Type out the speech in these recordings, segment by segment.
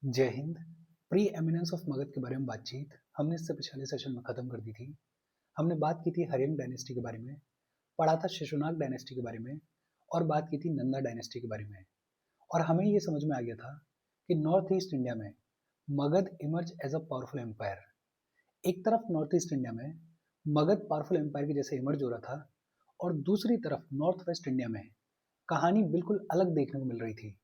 जय Hind. Pre eminence of Magadh के बारे में बातचीत हमने इससे पिछले सेशन में खत्म कर दी थी। हमने बात की थी हर्यंग डायनेस्टी के बारे में, पढ़ा था शिशुनाग डायनेस्टी के बारे में और बात की थी नंदा डायनेस्टी के बारे में। और हमें ये समझ में आ गया था कि नॉर्थ ईस्ट इंडिया में Magadh emerge as a powerful empire. एक तरफ नॉर्थ ईस्ट इंडिया में मगध पावरफुल एम्पायर के जैसे इमर्ज हो रहा था और दूसरी तरफ नॉर्थ वेस्ट इंडिया में कहानी बिल्कुल अलग देखने को मिल रही थी।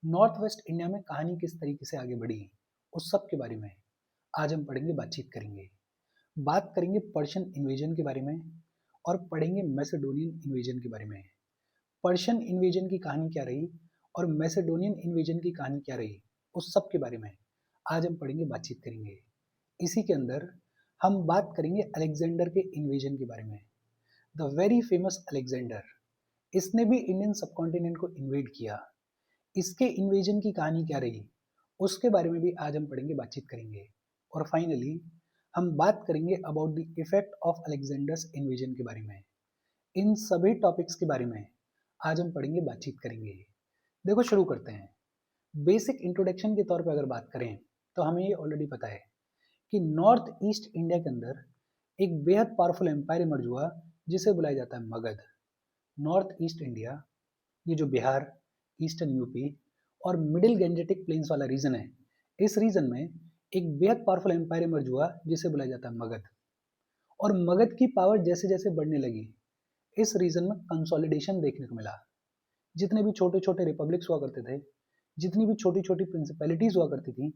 नॉर्थ वेस्ट इंडिया में कहानी किस तरीके से आगे बढ़ी, उस सब के बारे में आज हम पढ़ेंगे, बातचीत करेंगे। बात करेंगे पर्शियन इन्वेजन के बारे में और पढ़ेंगे मैसेडोनियन इन्वेजन के बारे में। पर्शियन इन्वेजन की कहानी क्या रही और मैसेडोनियन इन्वेजन की कहानी क्या रही, उस सब के बारे में आज हम पढ़ेंगे, बातचीत करेंगे। इसी के अंदर हम बात करेंगे अलेक्जेंडर के इन्वेजन के बारे में। द वेरी फेमस अलेक्जेंडर, इसने भी इंडियन सबकॉन्टिनेंट को इन्वेड किया। इसके इन्वेजन की कहानी क्या रही, उसके बारे में भी आज हम पढ़ेंगे, बातचीत करेंगे। और फाइनली हम बात करेंगे about the effect of Alexander's invasion के बारे में। इन सभी टॉपिक्स के बारे में आज हम पढ़ेंगे, बातचीत करेंगे। देखो, शुरू करते हैं। बेसिक इंट्रोडक्शन के तौर पर अगर बात करें तो हमें ये ऑलरेडी पता है कि नॉर्थ ईस्ट इंडिया के अंदर एक बेहद पावरफुल एम्पायर इमर्ज हुआ जिसे बुलाया जाता है मगध। नॉर्थ ईस्ट इंडिया, ये जो बिहार, ईस्टर्न यूपी और मिडिल गैंजेटिक प्लेन्स वाला रीजन है, इस रीजन में एक बेहद पावरफुल एम्पायर इमर्ज हुआ जिसे बुलाया जाता है मगध। और मगध की पावर जैसे जैसे बढ़ने लगी, इस रीजन में कंसोलिडेशन देखने को मिला। जितने भी छोटे छोटे रिपब्लिक्स हुआ करते थे, जितनी भी छोटी छोटी प्रिंसिपैलिटीज हुआ करती थी,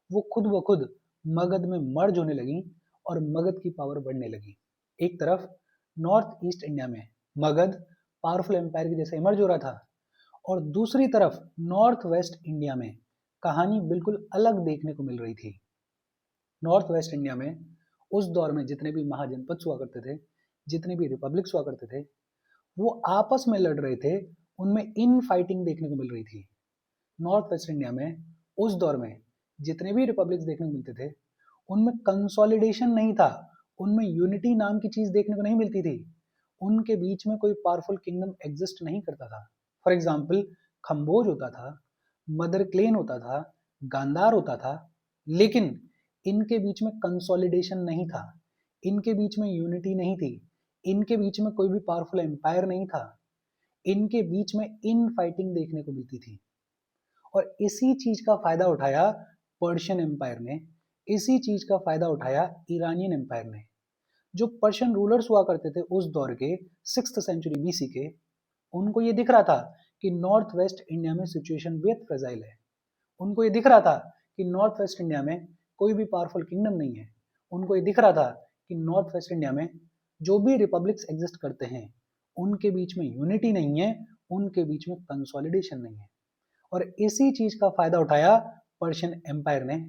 वो खुद ब खुद मगध में मर्ज होने लगी और मगध की पावर बढ़ने लगी। एक तरफ नॉर्थ ईस्ट इंडिया में मगध पावरफुल एम्पायर के जैसे इमर्ज हो रहा था और दूसरी तरफ नॉर्थ वेस्ट इंडिया में कहानी बिल्कुल अलग देखने को मिल रही थी। नॉर्थ वेस्ट इंडिया में उस दौर में जितने भी महाजनपद हुआ करते थे, जितने भी रिपब्लिक्स हुआ करते थे, वो आपस में लड़ रहे थे, उनमें इन फाइटिंग देखने को मिल रही थी। नॉर्थ वेस्ट इंडिया में उस दौर में जितने भी रिपब्लिक्स देखने को मिलते थे, उनमें कंसोलिडेशन नहीं था, उनमें यूनिटी नाम की चीज देखने को नहीं मिलती थी। उनके बीच में कोई पावरफुल किंगडम एग्जिस्ट नहीं करता था। फॉर एग्जाम्पल, खम्बोज होता था, मदर क्लेन होता था, गांधार होता था, लेकिन इनके बीच में कंसोलिडेशन नहीं था, इनके बीच में यूनिटी नहीं थी, इनके बीच में कोई भी पावरफुल एम्पायर नहीं था, इनके बीच में इन फाइटिंग देखने को मिलती थी। और इसी चीज का फायदा उठाया पर्शियन एम्पायर ने, इसी चीज का फायदा उठाया ईरानियन एम्पायर ने। जो पर्शियन रूलर्स हुआ करते थे उस दौर के 6th सेंचुरी बीसी के, उनको ये दिख रहा था कि नॉर्थ वेस्ट इंडिया में सिचुएशन बेहद फ्रेजाइल है। उनको ये दिख रहा था कि नॉर्थ वेस्ट इंडिया में कोई भी पावरफुल किंगडम नहीं है। उनको ये दिख रहा था कि नॉर्थ वेस्ट इंडिया में जो भी रिपब्लिक्स एग्जिस्ट करते हैं, उनके बीच में यूनिटी नहीं है, उनके बीच में कंसोलिडेशन नहीं है। और इसी चीज का फायदा उठाया पर्शियन एम्पायर ने,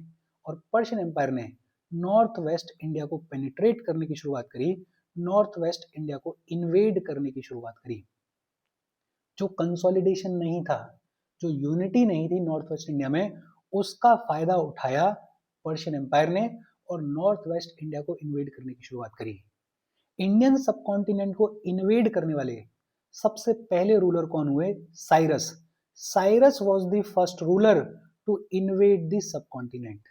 और पर्शियन एम्पायर ने नॉर्थ वेस्ट इंडिया को पेनिट्रेट करने की शुरुआत करी, नॉर्थ वेस्ट इंडिया को इन्वेड करने की शुरुआत करी। जो कंसोलिडेशन नहीं था, जो यूनिटी नहीं थी नॉर्थ वेस्ट इंडिया में, उसका फायदा उठाया पर्शियन एम्पायर ने और नॉर्थ वेस्ट इंडिया को इन्वेड करने की शुरुआत करी। इंडियन सबकॉन्टिनेंट को इन्वेड करने वाले सबसे पहले रूलर कौन हुए? Cyrus. Cyrus was the first ruler to invade the subcontinent.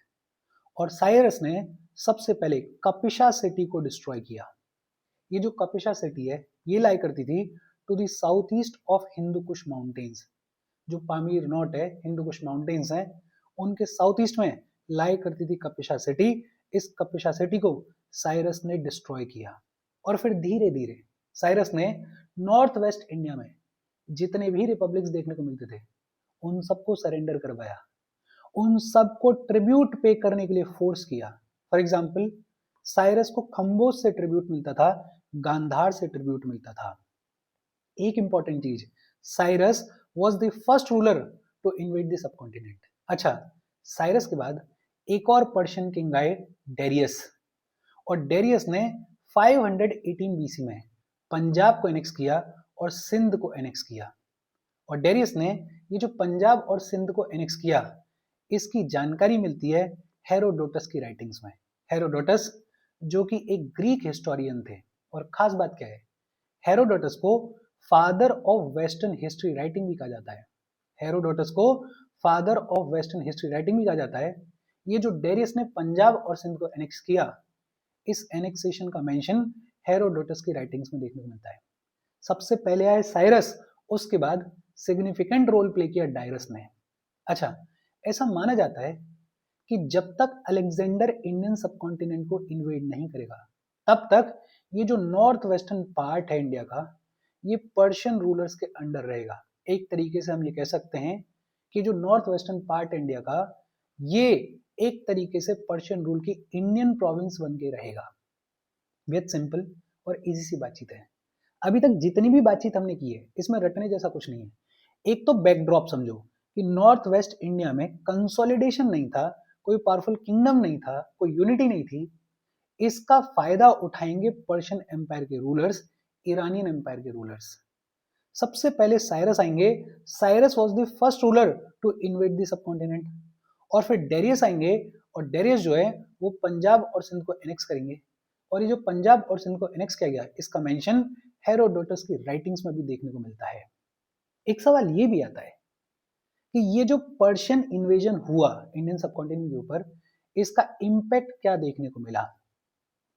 और साइरस ने सबसे पहले कपिशा सिटी को डिस्ट्रॉय किया। ये जो कपिशा सिटी है, ये लाई करती थी to the south east of Hindu Kush mountains. जो पामीर नॉट है, हिंदू कुश माउंटेन्स हैं, उनके साउथ ईस्ट में लाई करती थी कपिशा सिटी। इस कपिशा सिटी को साइरस ने डिस्ट्रॉय किया और फिर धीरे धीरे साइरस ने नॉर्थ वेस्ट इंडिया में जितने भी रिपब्लिक्स देखने को मिलते थे, उन सबको सरेंडर करवाया, उन सबको ट्रिब्यूट पे करने के लिए फोर्स किया। फॉर एग्जाम्पल, साइरस को खम्बोज से ट्रिब्यूट मिलता था, गांधार से ट्रिब्यूट मिलता था। एक इंपॉर्टेंट चीज, Cyrus was the first ruler to invade the subcontinent. अच्छा, साइरस के बाद एक और पर्शियन किंग आए, डेरियस। और डेरियस ने 518 बीसी में पंजाब को एनेक्स किया और सिंध को एनेक्स किया। और डेरियस ने ये जो पंजाब और सिंध को एनेक्स किया, इसकी जानकारी मिलती है हेरोडोटस की राइटिंग्स में। हेरोडोटस जो कि एक ग्रीक हिस्टोरियन थे, और खास बात क्या है, हेरोडोटस को father of western history writing भी कहा जाता है। हेरोडोटस को father of western history writing भी कहा जाता है, ये जो डेरियस ने पंजाब और सिंध को एनेक्स किया, इस एनेक्सेशन का मेंशन हेरोडोटस की राइटिंग्स में देखने को मिलता है। सबसे पहले आए साइरस, उसके बाद सिग्निफिकेंट रोल प्ले किया डायरस ने। अच्छा, ऐसा माना जाता है कि जब तक अलेक्जेंडर इंडियन सबकॉन्टिनेंट को इन्वेड नहीं करेगा, तब तक ये जो नॉर्थ वेस्टर्न पार्ट है इंडिया का, ये पर्शियन रूलर्स के अंडर रहेगा। एक तरीके से हम ये कह सकते हैं कि जो नॉर्थ वेस्टर्न पार्ट इंडिया का, ये एक तरीके से पर्शियन रूल की इंडियन प्रोविंस बन के रहेगा। बहुत सिंपल और इजी सी बातचीत है। अभी तक जितनी भी बातचीत हमने की है, इसमें रटने जैसा कुछ नहीं है। एक तो बैकड्रॉप समझो कि नॉर्थ वेस्ट इंडिया में कंसोलिडेशन नहीं था, कोई पावरफुल किंगडम नहीं था, कोई यूनिटी नहीं थी। इसका फायदा उठाएंगे पर्शियन एम्पायर के रूलर्स, ईरानियन एम्पायर के रूलर्स। सबसे पहले साइरस आएंगे। Cyrus was the first ruler to invade the subcontinent. और फिर डेरियस आएंगे, और डेरियस जो है वो पंजाब और सिंध को एनेक्स करेंगे। और ये जो पंजाब और सिंध को एनेक्स किया गया, इसका मेंशन हेरोडोटस की राइटिंग्स में भी देखने को मिलता है। एक सवाल ये भी आता है कि ये जो पर्शियन इन्वेजन हुआ इंडियन सबकॉन्टिनेंट के ऊपर, इसका इम्पैक्ट क्या देखने को मिला।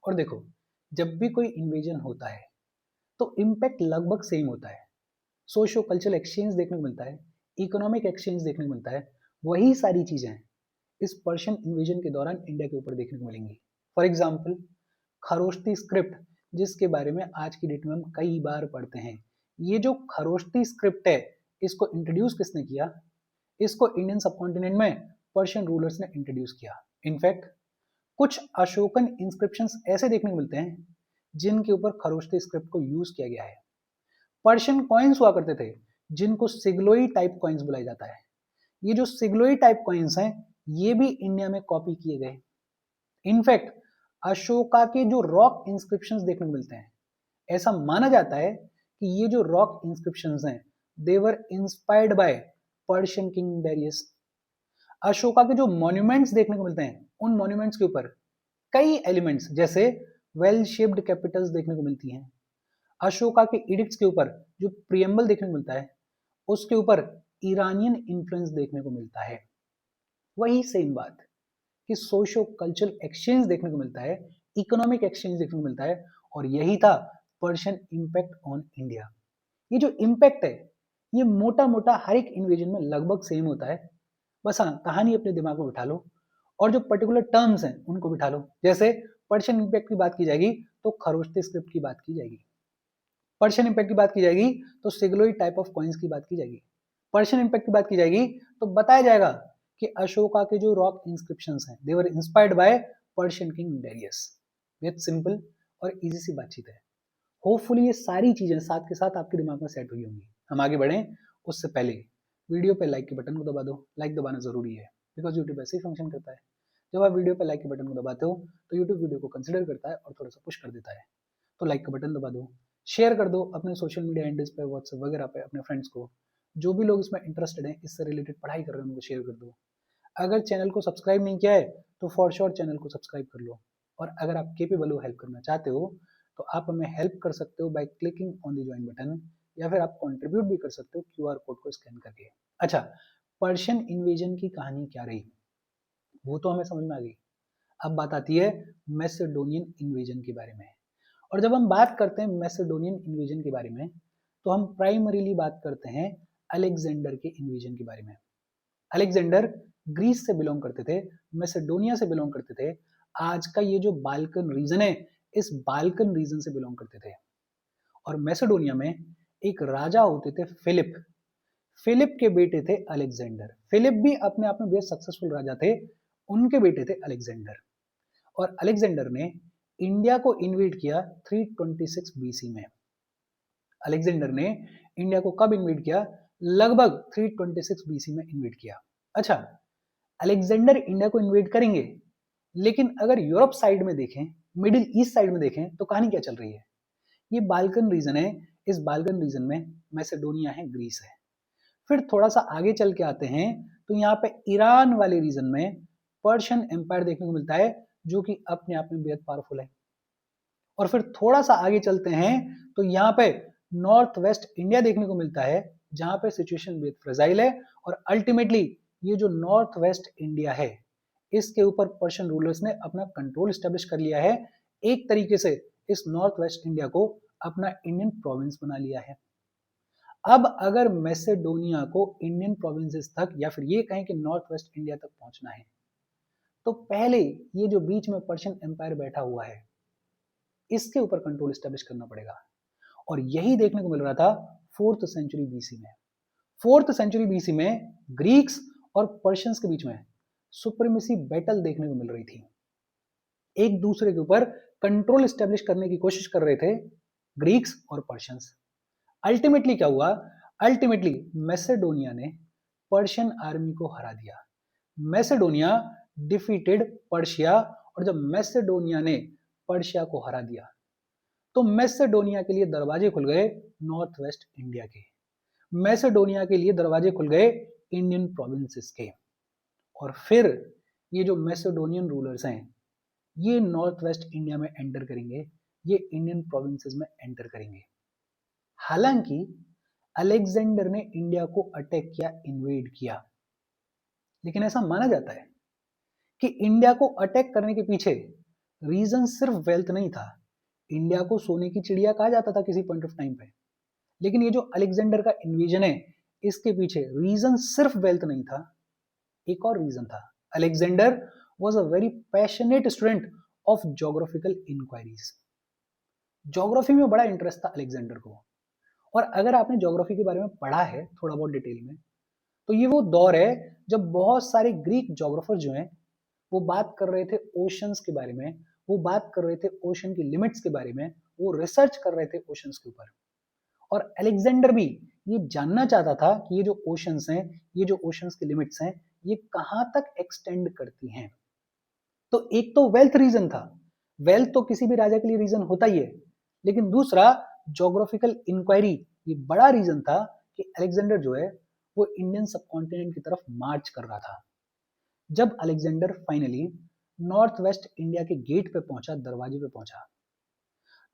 और देखो, जब भी कोई इन्वेजन होता है तो इम्पैक्ट लगभग सेम होता है। सोशो कल्चरल एक्सचेंज देखने को मिलता है, इकोनॉमिक एक्सचेंज देखने को मिलता है। वही सारी चीजें इस पर्शियन इन्वेजन के दौरान इंडिया के ऊपर देखने को मिलेंगी। फॉर एग्जाम्पल, खरोष्टी स्क्रिप्ट, जिसके बारे में आज की डेट में हम कई बार पढ़ते हैं। ये जो खरोष्टी स्क्रिप्ट है, इसको इंट्रोड्यूस किसने किया? इसको इंडियन सबकॉन्टिनेंट में पर्शियन रूलर्स ने इंट्रोड्यूस किया। इनफैक्ट कुछ अशोकन इंस्क्रिप्शंस ऐसे देखने को मिलते हैं जिनके ऊपर खरोष्टी स्क्रिप्ट को यूज किया गया है। पर्शियन कॉइन्स हुआ करते थे जिनको सिग्लोई टाइप कॉइन्स बुलाया जाता है। ये जो सिग्लोई टाइप कॉइन्स हैं, ये भी इंडिया में कॉपी किए गए। इनफैक्ट अशोका के जो रॉक इंस्क्रिप्शंस देखने को मिलते हैं, ऐसा माना जाता है कि ये जो रॉक इंस्क्रिप्शंस हैं, they were inspired by Persian king Darius. Ashoka के जो मॉन्यूमेंट्स देखने को मिलते हैं, उन मॉन्यूमेंट्स के ऊपर कई एलिमेंट्स जैसे वेल शेप्ड कैपिटल्स देखने को मिलती हैं। अशोका के एडिक्ट्स के ऊपर जो प्रियम्बल देखने को मिलता है, उसके ऊपर ईरानियन इन्फ्लुएंस देखने को मिलता है। वही सेम बात कि सोशो कल्चरल एक्सचेंज देखने को मिलता है, इकोनॉमिक एक्सचेंज देखने को मिलता है, और यही था पर्शियन इंपैक्ट ऑन इंडिया। ये जो इंपैक्ट है, ये मोटा मोटा हर एक इन्वेजन में लगभग सेम होता है। बस हाँ, कहानी अपने दिमाग में बिठा लो और जो पर्टिकुलर टर्म्स हैं उनको बिठा लो। जैसे पर्शियन इंपैक्ट की बात की जाएगी तो खरोष्टी स्क्रिप्ट की बात की जाएगी, पर्शियन इंपैक्ट की बात की जाएगी तो सिग्लोई टाइप ऑफ कॉइन्स की बात की जाएगी, पर्शियन इंपैक्ट की बात की जाएगी तो बताया जाएगा कि अशोका के जो रॉक इंस्क्रिप्शंस हैं, they were inspired by Persian king Darius. बहुत सिंपल और इजी सी बातचीत है। होपफुली ये सारी चीजें साथ के साथ आपके दिमाग में सेट हुई होंगी। हम आगे बढ़ें उससे पहले वीडियो पे लाइक के बटन को दबा दो। लाइक दबाना जरूरी है बिकॉज यूट्यूब ऐसे ही फंक्शन करता है। जब आप वीडियो पे लाइक के बटन को दबाते हो तो यूट्यूब वीडियो को कंसिडर करता है और थोड़ा सा पुश कर देता है। तो लाइक का बटन दबा दो, शेयर कर दो अपने सोशल मीडिया हैंडल्स पे, व्हाट्सएप वगैरह पे अपने फ्रेंड्स को। जो भी लोग इसमें इंटरेस्टेड हैं, इससे रिलेटेड पढ़ाई कर रहे हैं, उनको शेयर कर दो। अगर चैनल को सब्सक्राइब नहीं किया है तो फॉर श्योर चैनल को सब्सक्राइब कर लो। और अगर आप केपेबल हो हेल्प करना चाहते हो तो आप हमें हेल्प कर सकते हो by clicking on the join button, या फिर आप कंट्रीब्यूट भी कर सकते हो क्यूआर कोड को स्कैन करके। अच्छा, पर्शियन इन्वेजन की कहानी क्या रही वो तो हमें समझ में आ गई। अब बात आती है मैसेडोनियन इन्वेजन के बारे में। और जब हम बात करते हैं मैसेडोनियन इन्वेजन के बारे में, तो हम प्राइमरीली बात करते हैं अलेक्जेंडर के इन्वेजन के बारे में। अलेक्जेंडर ग्रीस से बिलोंग करते थे, मैसेडोनिया से बिलोंग करते थे। आज का ये जो बाल्कन रीजन है, इस बाल्कन रीजन से बिलोंग करते थे। और मैसेडोनिया में एक राजा होते थे फिलिप। फिलिप के बेटे थे अलेक्जेंडर। फिलिप भी अपने आप में बेहद सक्सेसफुल राजा थे, उनके बेटे थे अलेक्जेंडर। और अलेक्जेंडर ने इंडिया को इन्वेड किया 326 बीसी में। अलेक्जेंडर ने इंडिया को कब इन्वेड किया? लगभग 326 बीसी में इन्वेड किया। अच्छा, अलेक्जेंडर इंडिया को इन्वेड करेंगे, लेकिन अगर यूरोप साइड में देखें, मिडिल ईस्ट साइड में देखें, तो कहानी क्या चल रही है? ये बाल्कन रीजन है। इस बाल्कन रीजन में मैसेडोनिया है, ग्रीस है। फिर थोड़ा सा आगे चल के आते हैं तो यहाँ पे ईरान वाले रीजन में पर्शियन एम्पायर देखने को मिलता है, जो कि अपने आप में बेहद पावरफुल है। और फिर थोड़ा सा आगे चलते हैं तो यहाँ पे नॉर्थ वेस्ट इंडिया देखने को मिलता है, जहां पे सिचुएशन बेहद फ्रेजाइल है। और अल्टीमेटली ये जो नॉर्थ वेस्ट इंडिया है इसके ऊपर पर्शियन रूलर्स ने अपना कंट्रोल स्टेब्लिश कर लिया है। एक तरीके से इस नॉर्थ वेस्ट इंडिया को अपना इंडियन प्रोविंस बना लिया है। अब अगर मैसेडोनिया को इंडियन प्रोविंसेस तक या फिर ये कहें कि नॉर्थ वेस्ट इंडिया तक पहुंचना है तो पहले ये जो बीच में पर्शियन एम्पायर बैठा हुआ है इसके ऊपर कंट्रोल स्टेब्लिश करना पड़ेगा। और यही देखने को मिल रहा था 4th सेंचुरी बीसी में। 4th सेंचुरी बीसी में ग्रीक्स और पर्शियंस के बीच में सुप्रीमेसी बैटल देखने को मिल रही थी। एक दूसरे के ऊपर कंट्रोल स्टेब्लिश करने की कोशिश कर रहे थे ग्रीक्स और पर्शियंस। अल्टीमेटली क्या हुआ? अल्टीमेटली मैसेडोनिया ने पर्शियन आर्मी को हरा दिया। मैसेडोनिया डिफीटेड पर्शिया, और जब मैसेडोनिया ने पर्शिया को हरा दिया तो मैसेडोनिया के लिए दरवाजे खुल गए नॉर्थ वेस्ट इंडिया के। मैसेडोनिया के लिए दरवाजे खुल गए इंडियन प्रोविंसेस के। और फिर ये जो मैसेडोनियन रूलर्स हैं ये नॉर्थ वेस्ट इंडिया में एंटर करेंगे, ये इंडियन प्रोविंसेस में एंटर करेंगे। हालांकि अलेक्जेंडर ने इंडिया को अटैक किया, इन्वेड किया, लेकिन ऐसा माना जाता है कि इंडिया को अटैक करने के पीछे रीजन सिर्फ वेल्थ नहीं था। इंडिया को सोने की चिड़िया कहा जाता था किसी पॉइंट ऑफ टाइम पे, लेकिन ये जो अलेक्जेंडर का इन्वेजन है इसके पीछे रीजन सिर्फ वेल्थ नहीं था, एक और रीजन था। Alexander was a very passionate student of geographical inquiries. Geography में बड़ा इंटरेस्ट था अलेक्जेंडर को। और अगर आपने ज्योग्राफी के बारे में पढ़ा है थोड़ा बहुत डिटेल में तो ये वो दौर है जब बहुत सारे ग्रीक ज्योग्राफर जो हैं वो बात कर रहे थे ओशंस के बारे में, वो बात कर रहे थे ओशन की लिमिट्स के बारे में, वो रिसर्च कर रहे थे ओशंस के ऊपर। और अलेक्जेंडर भी ये जानना चाहता था कि ये जो ओशंस हैं, ये जो ओशंस की लिमिट्स हैं, ये कहाँ तक एक्सटेंड करती हैं। तो एक तो वेल्थ रीजन था, वेल्थ तो किसी भी राजा के लिए रीजन होता ही है, लेकिन दूसरा ज्योग्राफिकल इंक्वायरी ये बड़ा रीजन था कि अलेक्जेंडर जो है वो इंडियन सबकॉन्टिनेंट की तरफ मार्च कर रहा था। जब Alexander finally north west India के गेट पे पहुंचा, दरवाजे पे पहुंचा,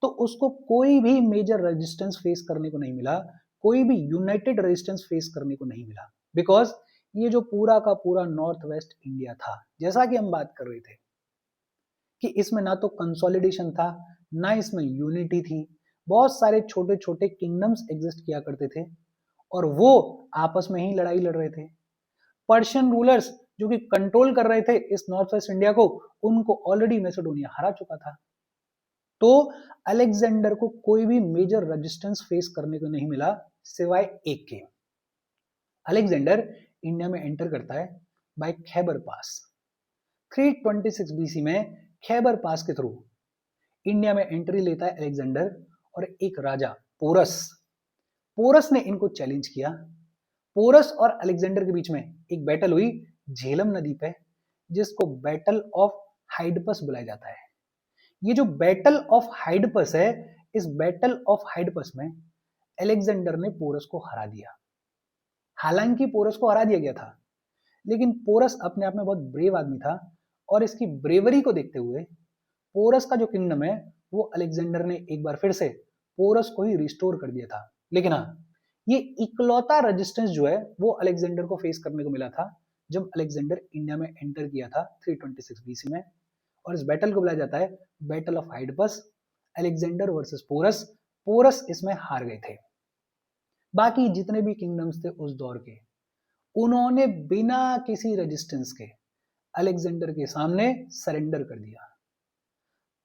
तो उसको कोई भी मेजर रेजिस्टेंस फेस करने को नहीं मिला, कोई भी यूनाइटेड रेजिस्टेंस फेस करने को नहीं मिला, बिकॉज ये जो पूरा का पूरा नॉर्थ वेस्ट इंडिया था, जैसा कि हम बात कर रहे थे कि इसमें ना तो कंसोलिडेशन था, ना इसमें यूनिटी थी, बहुत सारे छोटे छोटे किंगडम्स एग्जिस्ट किया करते थे और वो आपस में ही लड़ाई लड़ रहे थे। पर्शियन रूलर्स जो कि कंट्रोल कर रहे थे इस नॉर्थ वेस्ट इंडिया को, उनको ऑलरेडी मैसेडोनिया हरा चुका था। तो अलेक्जेंडर को कोई भी मेजर रेजिस्टेंस फेस करने को नहीं मिला सिवाय एक के। अलेक्जेंडर इंडिया में एंटर करता है बाय खैबर पास। 326 बीसी में खैबर पास के थ्रू इंडिया में एंट्री लेता है अलेक्जेंडर और एक राजा पोरस ने इनको चैलेंज किया। पोरस और अलेक्जेंडर के बीच में एक बैटल हुई झेलम नदी पे, जिसको बैटल ऑफ हाइडपस बुलाया जाता है। ये जो बैटल ऑफ हाइडपस है, इस बैटल ऑफ हाइडपस में अलेक्जेंडर ने पोरस को हरा दिया। हालांकि पोरस को हरा दिया गया था, लेकिन पोरस अपने आप में बहुत ब्रेव आदमी था और इसकी ब्रेवरी को देखते हुए पोरस का जो किंगडम है वो अलेक्जेंडर ने एक बार फिर से पोरस को ही रिस्टोर कर दिया था। लेकिन हाँ, ये इकलौता रेजिस्टेंस जो है वो अलेक्जेंडर को फेस करने को मिला था जब अलेक्जेंडर इंडिया में एंटर किया था 326 बीसी में, और इस बैटल को बुलाया जाता है battle of Hydaspes. Alexander versus Porus इसमें हार गए थे। बाकी जितने भी किंगडम्स थे उस दौर के, उन्होंने बिना किसी रेजिस्टेंस के अलेक्जेंडर के सामने सरेंडर कर दिया।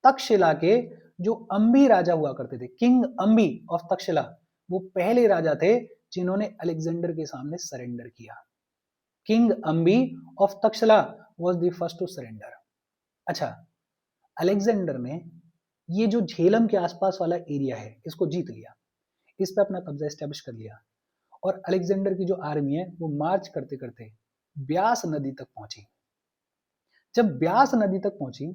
तक्षशिला के जो अंबी राजा हुआ करते थे, किंग अंबी ऑफ तक्षशिला, वो पहले राजा थे जिन्होंने अलेक्जेंडर के सामने सरेंडर किया। King Ambhi of Taxila was the first to surrender. अच्छा, अलेक्जेंडर ने ये जो झेलम के आसपास वाला एरिया है इसको जीत लिया, इस पे अपना कब्जा एस्टेब्लिश कर लिया और अलेक्जेंडर की जो आर्मी है वो मार्च करते करते ब्यास नदी तक पहुंची। जब ब्यास नदी तक पहुंची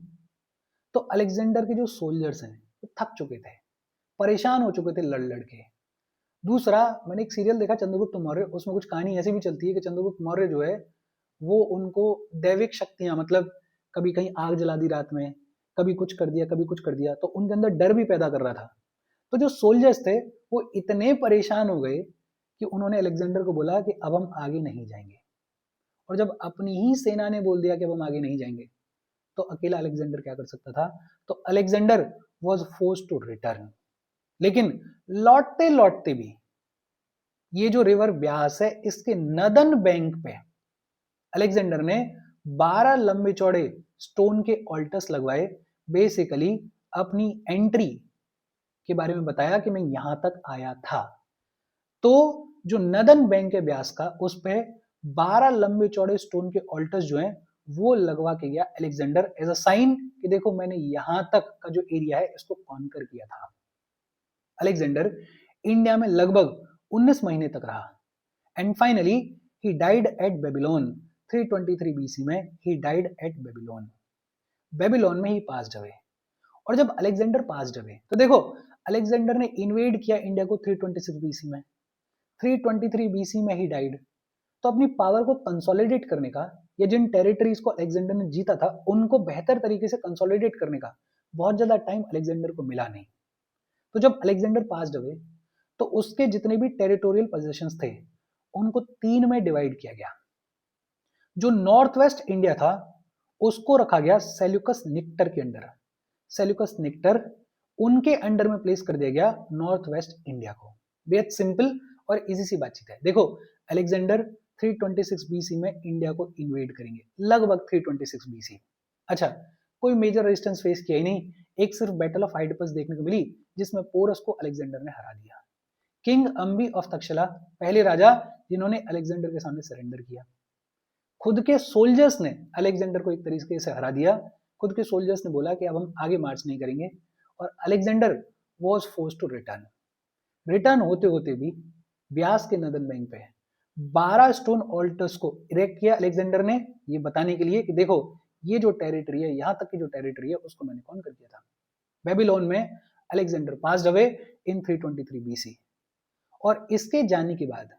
तो अलेक्जेंडर के जो सोल्जर्स हैं वो थक चुके थे, परेशान हो चुके थे लड़ लड़ के। दूसरा, मैंने एक सीरियल देखा चंद्रगुप्त मौर्य, उसमें कुछ कहानी ऐसी भी चलती है कि चंद्रगुप्त मौर्य जो है वो उनको दैविक शक्तियां, मतलब कभी कहीं आग जला दी रात में, कभी कुछ कर दिया कभी कुछ कर दिया, तो उनके अंदर डर भी पैदा कर रहा था। तो जो सोल्जर्स थे वो इतने परेशान हो गए कि उन्होंने अलेक्जेंडर को बोला कि अब हम आगे नहीं जाएंगे। और जब अपनी ही सेना ने बोल दिया कि अब हम आगे नहीं जाएंगे, तो अकेला अलेक्जेंडर क्या कर सकता था? तो Alexander was force to return. लेकिन लौटते लौटते भी ये जो रिवर ब्यास है, इसके नदन बैंक पे अलेक्जेंडर ने 12 लंबे चौड़े स्टोन के ऑल्टर्स लगवाए। बेसिकली अपनी एंट्री के बारे में बताया कि मैं यहां तक आया था। तो जो नदन बैंक है ब्यास का, उस पे 12 लंबे चौड़े स्टोन के ऑल्टर्स जो हैं वो लगवा के गया अलेक्जेंडर, एज अ साइन कि देखो मैंने यहां तक का जो एरिया है इसको कॉन्कर किया था। अलेक्जेंडर इंडिया में लगभग 19 महीने तक रहा and finally he died at Babylon 323 BC में। He died at Babylon, Babylon में ही पास अवे। और जब अलेक्जेंडर पास अवे तो देखो अलेक्जेंडर ने इन्वेड किया इंडिया को 326 बीसी में, 323 बीसी में ही डाइड। तो अपनी पावर को कंसोलिडेट करने का, या जिन टेरिटरीज को अलेक्जेंडर ने जीता था उनको बेहतर तरीके से कंसोलिडेट करने का बहुत ज्यादा टाइम अलेक्जेंडर को मिला नहीं। तो जब अलेक्जेंडर पास अवे तो उसके जितने भी टेरिटोरियल पोजीशंस थे उनको 3 में डिवाइड किया गया। जो नॉर्थ वेस्ट इंडिया था उसको रखा गया सेल्यूकस निक्टर के अंडर। सेल्यूकस निक्टर, उनके अंडर में प्लेस कर दिया गया नॉर्थ वेस्ट इंडिया को। बेहद सिंपल और इजी सी बातचीत है। देखो अलेक्जेंडर 326 बीसी में इंडिया को इन्वेड करेंगे, लगभग 326 बीसी। अच्छा, कोई मेजर रेजिस्टेंस फेस किया ही नहीं, एक सिर्फ बैटल ऑफ आइडिपस देखने को मिली जिसमें पोरस को अलेक्जेंडर ने हरा दिया। किंग अम्बी ऑफ तक्षशिला, पहले राजा जिन्होंने अलेक्जेंडर के सामने सरेंडर किया। खुद के सोल्जर्स ने अलेक्जेंडर को एक तरीके से हरा दिया। खुद के सोल्जर्स ने बोला कि अब हम आगे मार्च नहीं करेंगे, और Alexander was force to return. Return होते होते भी ब्यास के नदन बैंक पे 12 स्टोन ऑल्टर्स को इरेक्ट किया अलेक्जेंडर ने, ये बताने के लिए कि देखो ये जो टेरिटरी है, यहां तक की जो टेरिटरी है उसको मैंने कॉन्कर किया था। बेबीलोन में Alexander passed away in 323 BC. और इसके जाने के बाद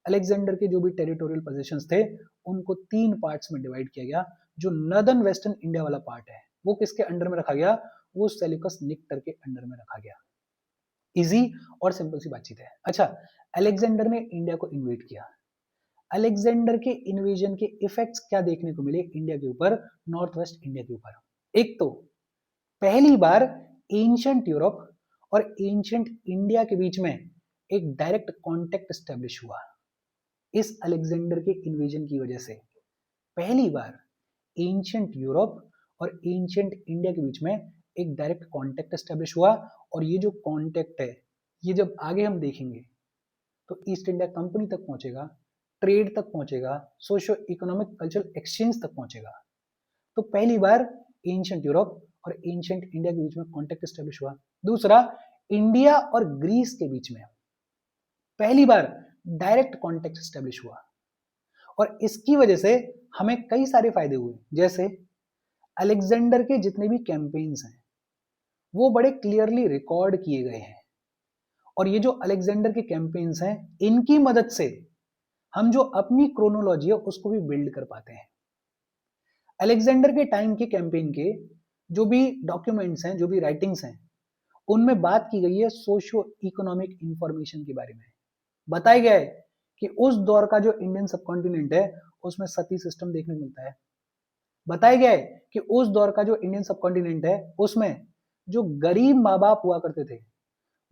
अलेक्जेंडर के जो भी टेरिटोरियल पोजीशंस थे उनको 3 पार्ट्स में डिवाइड किया गया। जो नदर्न वेस्टर्न इंडिया वाला पार्ट है वो किसके अंडर में रखा गया? वो सेल्यूकस निक्टर के अंडर में रखा गया। इजी और सिंपल सी बातचीत है। अच्छा, अलेक्जेंडर ने इंडिया को इन्वेड किया। अलेक्जेंडर के इन्वेजन के इफेक्ट्स क्या देखने को मिले इंडिया के ऊपर, नॉर्थ वेस्ट इंडिया के ऊपर? एक तो पहली बार एंशिएंट यूरोप और एंशिएंट इंडिया के बीच में एक डायरेक्ट कांटेक्ट एस्टेब्लिश हुआ। इस अलेक्जेंडर के इन्वेजन की वजह से पहली बार एंशिएंट यूरोप और एंशिएंट इंडिया के बीच में एक डायरेक्ट कांटेक्ट एस्टेब्लिश हुआ। और ये जो कांटेक्ट है, ये जब आगे हम देखेंगे तो ईस्ट इंडिया कंपनी तक पहुंचेगा, ट्रेड तक पहुंचेगा, सोशो इकोनॉमिक कल्चरल एक्सचेंज तक पहुंचेगा। तो पहली बार एंशिएंट यूरोप और एंशिएंट इंडिया के बीच में कांटेक्ट एस्टेब्लिश हुआ। दूसरा, इंडिया और ग्रीस के बीच में पहली बार डायरेक्ट कांटेक्ट एस्टेब्लिश हुआ। और इसकी वजह से हमें कई सारे फायदे हुए, जैसे अलेक्जेंडर के जितने भी कैंपेन्स हैं वो बड़े क्लियरली रिकॉर्ड किए गए हैं। और ये जो अलेक्जेंडर के कैंपेन्स हैं इनकी मदद से हम जो अपनी क्रोनोलॉजी है उसको भी बिल्ड कर पाते हैं। अलेक्जेंडर के टाइम के कैंपेन के जो भी डॉक्यूमेंट्स हैं, जो भी राइटिंग्स हैं, उनमें बात की गई है सोशियो इकोनॉमिक इंफॉर्मेशन के बारे में। बताया गया है कि उस दौर का जो इंडियन सबकॉन्टिनेंट है उसमें सती सिस्टम देखने को मिलता है। बताया गया है कि उस दौर का जो इंडियन सबकॉन्टिनेंट है उसमें जो गरीब माँ बाप हुआ करते थे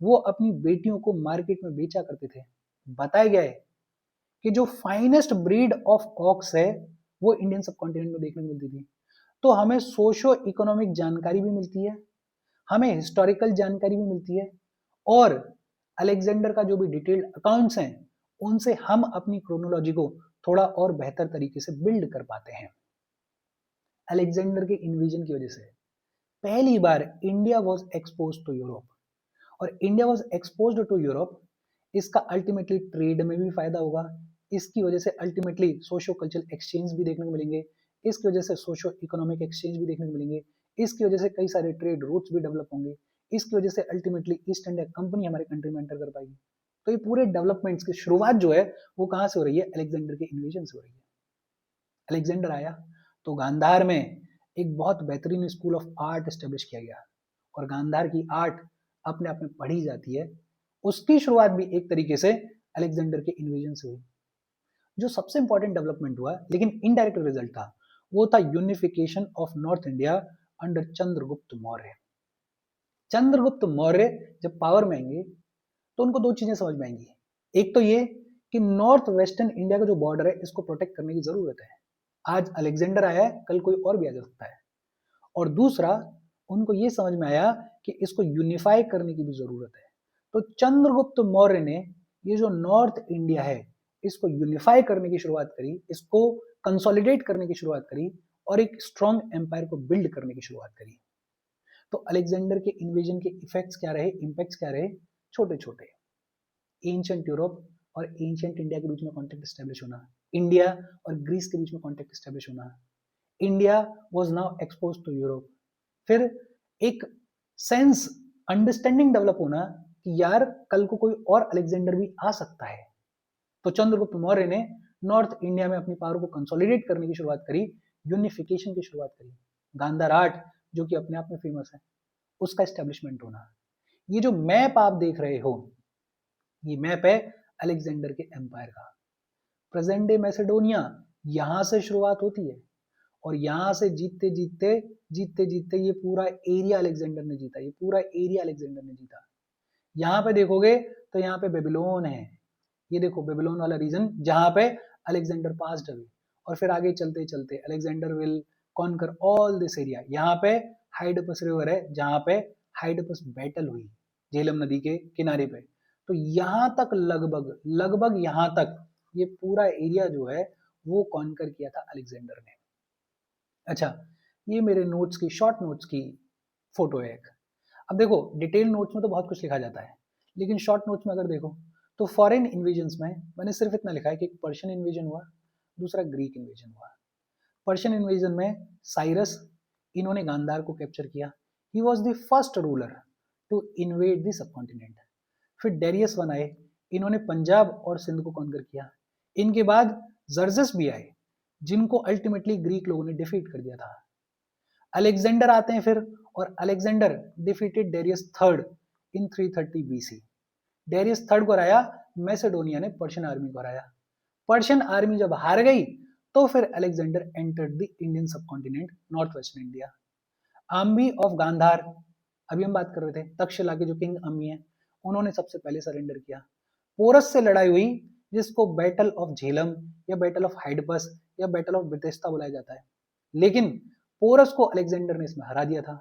वो अपनी बेटियों को मार्केट में बेचा करते थे। बताया गया है कि जो फाइनेस्ट ब्रीड ऑफ ऑक्स है वो इंडियन सबकॉन्टिनेंट में देखने को मिलती थी। तो हमें सोशो इकोनॉमिक जानकारी भी मिलती है, हमें हिस्टोरिकल जानकारी भी मिलती है, और अलेक्जेंडर का जो भी डिटेल्ड अकाउंट्स हैं उनसे हम अपनी क्रोनोलॉजी को थोड़ा और बेहतर तरीके से बिल्ड कर पाते हैं। अलेक्जेंडर के इन्वेजन की वजह से पहली बार India was expose to Europe, और India was expose to Europe. इसका अल्टीमेटली ट्रेड में भी फायदा होगा, इसकी वजह से अल्टीमेटली सोशो कल्चरल एक्सचेंज भी देखने को मिलेंगे, इसकी वजह से सोशो इकोनॉमिक एक्सचेंज भी देखने को मिलेंगे, इसकी वजह से कई सारे ट्रेड रूट्स भी डेवलप होंगे, इसकी वजह से अल्टीमेटली ईस्ट इंडिया कंपनी हमारे कंट्री में एंटर कर पाएगी। तो ये पूरे डेवलपमेंट्स की शुरुआत जो है वो कहाँ से हो रही है? अलेक्जेंडर के इन्वेजन से हो रही है। अलेक्जेंडर आया तो गांधार में एक बहुत बेहतरीन स्कूल ऑफ आर्ट एस्टेब्लिश किया गया, और गांधार की आर्ट अपने आप में पढ़ी जाती है। उसकी शुरुआत भी एक तरीके से अलेक्जेंडर के इन्वेजन से हुई। जो सबसे इंपॉर्टेंट डेवलपमेंट हुआ लेकिन इनडायरेक्ट रिजल्ट था, वो था unification of north India under Chandragupta Maurya. Chandragupta Maurya जब पावर में आएंगे तो उनको दो चीजें समझ में आएंगी। एक तो ये कि नॉर्थ वेस्टर्न इंडिया का जो बॉर्डर है इसको प्रोटेक्ट करने की जरूरत है। आज अलेक्जेंडर आया है, कल कोई और भी आ जा सकता है। और दूसरा, उनको ये समझ में आया कि इसको यूनिफाई करने की भी जरूरत है। तो चंद्रगुप्त मौर्य ने ये जो नॉर्थ इंडिया है इसको यूनिफाई करने की शुरुआत करी, इसको कंसोलिडेट करने की शुरुआत करी और एक स्ट्रॉन्ग एम्पायर को बिल्ड करने की शुरुआत करी। तो अलेक्जेंडर के इन्वेजन के इफेक्ट्स क्या रहे, इंपैक्ट्स क्या रहे? छोटे छोटे। एंशिएंट यूरोप और एंशिएंट इंडिया के बीच में कॉन्टेक्ट स्टैब्लिश होना, इंडिया और ग्रीस के बीच में कॉन्टेक्ट स्टैब्लिश होना, India was now expose to Europe. फिर एक सेंस, अंडरस्टैंडिंग डेवलप होना कि यार कल को कोई और अलेक्जेंडर भी आ सकता है। तो चंद्रगुप्त मौर्य ने नॉर्थ इंडिया में अपनी पावर को कंसोलिडेट करने की शुरुआत करी, यूनिफिकेशन की शुरुआत करी। गांधार आर्ट जो कि अपने आप में फेमस है, उसका एस्टेब्लिशमेंट होना। ये जो मैप आप देख रहे हो, ये मैप है अलेक्जेंडर के एम्पायर का। प्रेजेंट डे मैसेडोनिया यहां से शुरुआत होती है और यहां से जीतते जीतते जीतते जीतते ये पूरा एरिया अलेक्जेंडर ने जीता, ये पूरा एरिया अलेक्जेंडर ने जीता। यहाँ पे देखोगे तो यहाँ पे बेबीलोन है, ये देखो बेबीलोन वाला रीजन जहां पे अलेक्जेंडर पास्ड अवे। और फिर आगे चलते चलते Alexander will conquer all this area. यहाँ पे हाइडपस रिवर है जहां पे हाइडपस बैटल हुई झेलम नदी के किनारे पे। तो यहाँ तक लगभग लगभग यहाँ तक ये पूरा एरिया जो है वो कॉन्कर किया था अलेक्जेंडर ने। अच्छा, ये मेरे नोट्स की, शॉर्ट नोट्स की फोटो है एक। अब देखो डिटेल नोट्स में तो बहुत कुछ लिखा जाता है, लेकिन शॉर्ट नोट्स में अगर देखो तो फॉरेन इन्वेजन्स में मैंने सिर्फ इतना लिखा है कि एक पर्शियन इन्वेजन हुआ, दूसरा ग्रीक इन्वेजन हुआ। पर्शियन इन्वेजन में साइरस, इन्होंने गांधार को कैप्चर किया, he was the first ruler to invade the subcontinent. फिर डेरियस वन आए, इन्होंने पंजाब और सिंध को कॉन्कर किया। इनके बाद जर्जस भी आए जिनको अल्टीमेटली ग्रीक लोगों ने डिफीट कर दिया था। अलेक्जेंडर आते हैं फिर, और Alexander defeated Darius third in 330 BC. Darius third को हराया, मैसेडोनिया ने पर्शियन आर्मी को हराया। पर्शियन आर्मी जब हार गई तो फिर Alexander entered the Indian subcontinent, north western India. Ambhi of Gandhara, अभी हम बात कर रहे थे, तक्षशिला के जो किंग अम्मी है उन्होंने सबसे पहले सरेंडर किया। पोरस से लड़ाई हुई जिसको बैटल ऑफ झेलम या बैटल ऑफ हाइडपस या बैटल ऑफ बेथेस्दा बुलाया जाता है, लेकिन पोरस को अलेक्जेंडर ने इसमें हरा दिया था।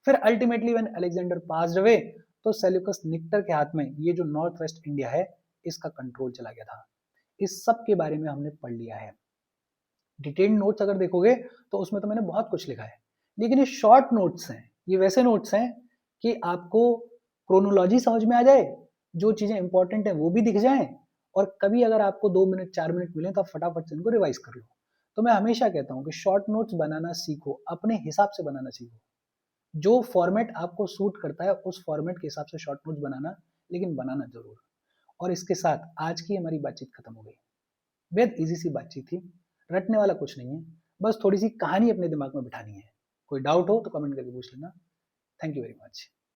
फिर ultimately when Alexander passed away तो सेल्यूकस निक्टर के हाथ में ये जो नॉर्थ वेस्ट इंडिया है इसका कंट्रोल चला गया था। इस सब के बारे में हमने पढ़ लिया है। डिटेल्ड नोट्स अगर देखोगे तो उसमें तो मैंने बहुत कुछ लिखा है, लेकिन ये शॉर्ट नोट्स हैं, ये वैसे नोट्स हैं कि आपको क्रोनोलॉजी समझ में आ जाए, जो चीजें इंपॉर्टेंट है वो भी दिख जाएं, और कभी अगर आपको 2 मिनट 4 मिनट मिले तो आप फटाफट से इनको रिवाइज कर लो। तो मैं हमेशा कहता हूँ कि शॉर्ट नोट्स बनाना सीखो, अपने हिसाब से बनाना सीखो। जो फॉर्मेट आपको सूट करता है उस फॉर्मेट के हिसाब से शॉर्ट नोट्स बनाना, लेकिन बनाना जरूर। और इसके साथ आज की हमारी बातचीत खत्म हो गई। बेहद इजी सी बातचीत थी, रटने वाला कुछ नहीं है, बस थोड़ी सी कहानी अपने दिमाग में बिठानी है। कोई डाउट हो तो कमेंट करके पूछ लेना। Thank you very much.